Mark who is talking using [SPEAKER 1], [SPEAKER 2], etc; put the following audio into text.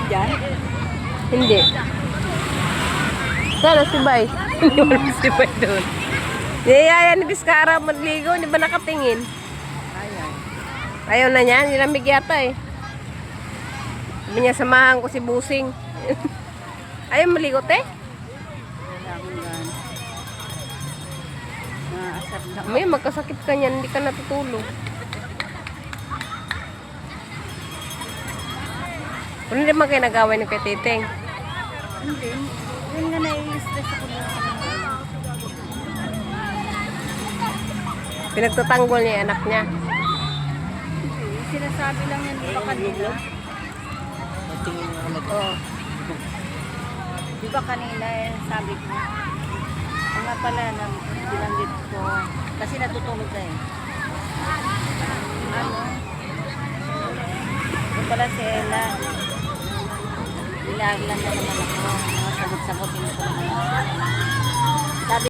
[SPEAKER 1] ba dyan?
[SPEAKER 2] Hindi. Sana si Bay. Hindi mo si Bay doon. Niyaya ni Biskara magligo. Hindi ba nakatingin?
[SPEAKER 1] Ayan.
[SPEAKER 2] Ayaw na niya. Nilamig yata eh. Sabi niya, samahan ko si Busing. Ayaw maligo, te?
[SPEAKER 1] Wala akong gana. Maasap na.
[SPEAKER 2] May magkasakit ka niyan. Hindi ka natutulog. Kung hindi man kayo nag-away ni kay Titeng.
[SPEAKER 1] Hindi. Yun nga nai-stress ako na.
[SPEAKER 2] Pinagtatanggol niya yung anak niya.
[SPEAKER 1] Hindi. Sinasabi lang yan di ba kanina?
[SPEAKER 2] Oo.
[SPEAKER 1] Di ba kanina sabi ko? Ang nga pala na binanggit ko. Kasi natutulog na eh. Ano? Ito pala si Ella. Ilan na naman ako. Mga sagot-sagot ko naman.